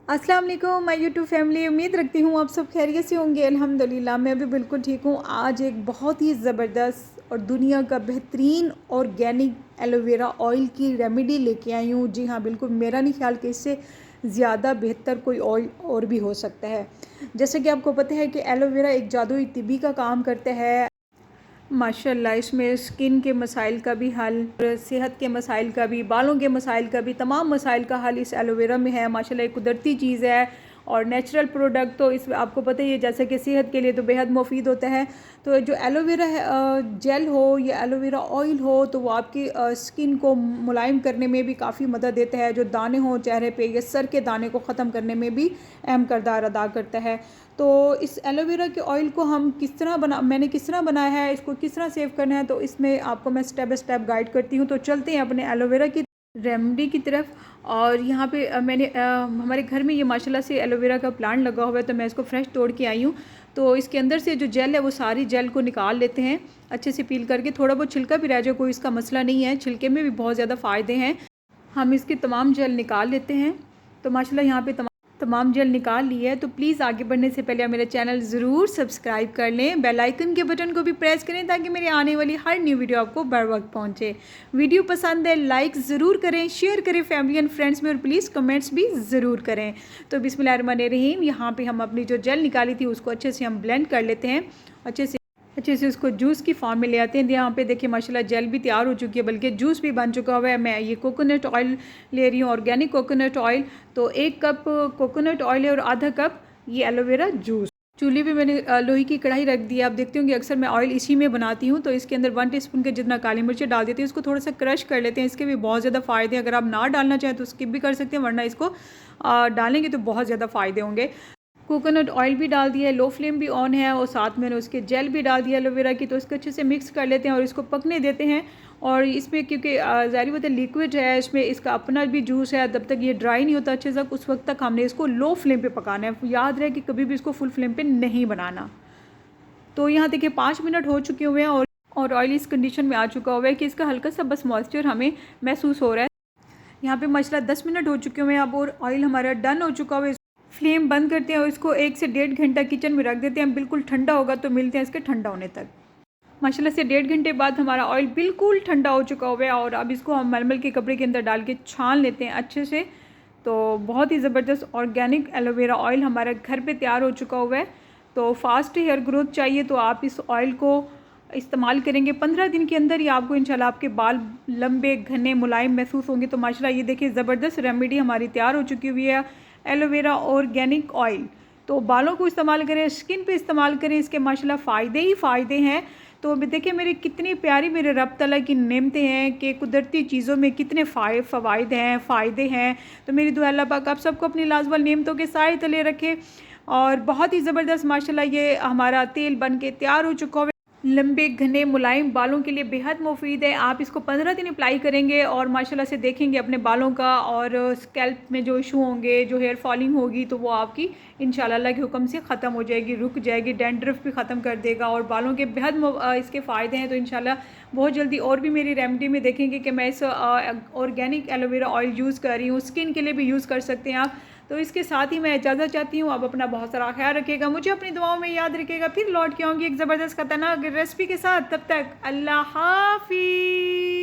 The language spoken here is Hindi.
अस्सलाम वालेकुम माय यूट्यूब फैमिली। उम्मीद रखती हूँ आप सब खैरियत से होंगे। अल्हम्दुलिल्लाह मैं भी बिल्कुल ठीक हूँ। आज एक बहुत ही ज़बरदस्त और दुनिया का बेहतरीन ऑर्गेनिक एलोवेरा ऑयल की रेमेडी लेके आई हूँ। जी हाँ, बिल्कुल मेरा नहीं ख्याल कि इससे ज़्यादा बेहतर कोई ऑयल और भी हो सकता है। जैसे कि आपको पता है कि एलोवेरा एक जादुई तिब्बी का काम करता है। माशाल्लाह इसमें स्किन के मसाइल का भी हल, सेहत के मसाइल का भी, बालों के मसाइल का भी, तमाम मसाइल का हल इस एलोवेरा में है। माशाल्लाह एक कुदरती चीज़ है और नेचुरल प्रोडक्ट, तो इस आपको पता ही है जैसे कि सेहत के लिए तो बेहद मुफीद होता है। तो जो एलोवेरा है जेल हो या एलोवेरा ऑयल हो, तो वो आपकी स्किन को मुलायम करने में भी काफ़ी मदद देता है। जो दाने हों चेहरे पे या सर के दाने को ख़त्म करने में भी अहम किरदार अदा करता है। तो इस एलोवेरा के ऑयल को हम मैंने किस तरह बनाया है, इसको किस तरह सेव करना है, तो इसमें आपको मैं स्टेप बाय स्टेप गाइड करती हूँ। तो चलते हैं अपने एलोवेरा की रेमेडी की तरफ। और यहाँ पे हमारे घर में ये माशाल्लाह से एलोवेरा का प्लांट लगा हुआ है, तो मैं इसको फ्रेश तोड़ के आई हूँ। तो इसके अंदर से जो जेल है वो सारी जेल को निकाल लेते हैं अच्छे से पील करके। थोड़ा बहुत छिलका भी रह जाए कोई इसका मसला नहीं है, छिलके में भी बहुत ज़्यादा फ़ायदे हैं। हम इसकी तमाम जेल निकाल लेते हैं। तो माशाल्लाह यहाँ पे तमाम जेल निकाल ली है। तो प्लीज़ आगे बढ़ने से पहले आप मेरा चैनल ज़रूर सब्सक्राइब कर लें, बेल आइकन के बटन को भी प्रेस करें ताकि मेरी आने वाली हर न्यू वीडियो आपको बर वक्त पहुँचे। वीडियो पसंद है लाइक ज़रूर करें, शेयर करें फैमिली एंड फ्रेंड्स में, और प्लीज़ कमेंट्स भी ज़रूर करें। तो बिस्मिल्लाहिर्रहमानिर्रहीम, यहाँ पर हम अपनी जो जेल निकाली थी उसको अच्छे से हम ब्लेंड कर लेते हैं। अच्छे से उसको जूस की फॉर्म में ले आते हैं। यहाँ पे देखिए माशाल्लाह जेल भी तैयार हो चुकी है, बल्कि जूस भी बन चुका हुआ है। मैं ये कोकोनट ऑयल ले रही हूँ, ऑर्गेनिक कोकोनट ऑयल। तो 1 कप कोकोनट ऑयल है और आधा कप ये एलोवेरा जूस। चूल्हे पे मैंने लोहे की कढ़ाई रख दी है। आप देखते होंगे अक्सर मैं ऑयल इसी में बनाती हूँ। तो इसके अंदर 1 टीस्पून के जितना काली मिर्ची डाल देती हूँ। इसको थोड़ा सा क्रश कर लेते हैं। इसके भी बहुत ज़्यादा फ़ायदे हैं। अगर आप ना डालना चाहें तो स्किप भी कर सकते हैं, वरना इसको डालेंगे तो बहुत ज़्यादा फ़ायदे होंगे। कोकोनट ऑयल भी डाल दिया है, लो फ्लेम भी ऑन है, और साथ में उसके जेल भी डाल दिया एलोवेरा की। तो इसको अच्छे से मिक्स कर लेते हैं और इसको पकने देते हैं। और इसमें क्योंकि ज़ाहिर बात है लिक्विड है, इसमें इसका अपना भी जूस है, तब तक ये ड्राई नहीं होता अच्छे से, उस वक्त तक हमने इसको लो फ्लेम पे पकाना है। याद रहे कि कभी भी इसको फुल फ्लेम पे नहीं बनाना। तो यहाँ देखिए 5 मिनट हो चुके हुए हैं और ऑयल इस कंडीशन में आ चुका हुआ है कि इसका हल्का सा बस मॉइस्चर हमें महसूस हो रहा है। यहाँ पे माशाल्लाह 10 मिनट हो चुके हुए हैं अब, और ऑयल हमारा डन हो चुका हुआ है। फ्लेम बंद करते हैं और इसको 1 से 1.5 घंटा किचन में रख देते हैं। बिल्कुल ठंडा होगा तो मिलते हैं इसके ठंडा होने तक। माशाल्लाह से 1.5 घंटे बाद हमारा ऑयल बिल्कुल ठंडा हो चुका हुआ है, और अब इसको हम मलमल के कपड़े के अंदर डाल के छान लेते हैं अच्छे से। तो बहुत ही ज़बरदस्त ऑर्गेनिक एलोवेरा ऑयल हमारे घर पे तैयार हो चुका हुआ है। तो फास्ट हेयर ग्रोथ चाहिए तो आप इस ऑयल को इस्तेमाल करेंगे 15 दिन के अंदर ही आपको इंशाल्लाह आपके बाल लंबे घने मुलायम महसूस होंगे। तो माशाल्लाह ये देखिए ज़बरदस्त रेमेडी हमारी तैयार हो चुकी हुई है, एलोवेरा ऑर्गेनिक ऑयल। तो बालों को इस्तेमाल करें, स्किन पे इस्तेमाल करें, इसके माशाल्लाह फ़ायदे ही फ़ायदे हैं। तो देखिए मेरी कितनी प्यारी मेरे रब तआला की नेमतें हैं कि कुदरती चीज़ों में कितने फ़वाइद हैं, फ़ायदे हैं। तो मेरी दुआ अल्लाह पाक आप सबको अपनी लाजवाब नेमतों के साए तले रखे। और बहुत ही ज़बरदस्त माशाल्लाह ये हमारा तेल बन के तैयार हो चुका है। लंबे घने मुलायम बालों के लिए बेहद मुफीद है। आप इसको 15 दिन अप्लाई करेंगे और माशाल्लाह से देखेंगे अपने बालों का और स्कैल्प में जो इशू होंगे, जो हेयर फॉलिंग होगी, तो वो आपकी इंशाल्लाह अल्लाह के हुक्म से ख़त्म हो जाएगी, रुक जाएगी। डैंड्रफ भी ख़त्म कर देगा और बालों के बेहद इसके फ़ायदे हैं। तो इंशाल्लाह बहुत जल्दी और भी मेरी रेमेडी में देखेंगे कि मैं इस ऑर्गेनिक एलोवेरा ऑयल यूज़ कर रही हूँ। स्किन के लिए भी यूज़ कर सकते हैं आप। तो इसके साथ ही मैं इजाज़त चाहती हूँ। आप अपना बहुत सारा ख्याल रखिएगा, मुझे अपनी दुआओं में याद रखिएगा। फिर लौट के आऊँगी एक ज़बरदस्त खतरनाक रेसिपी के साथ। तब तक अल्लाह हाफ़िज़।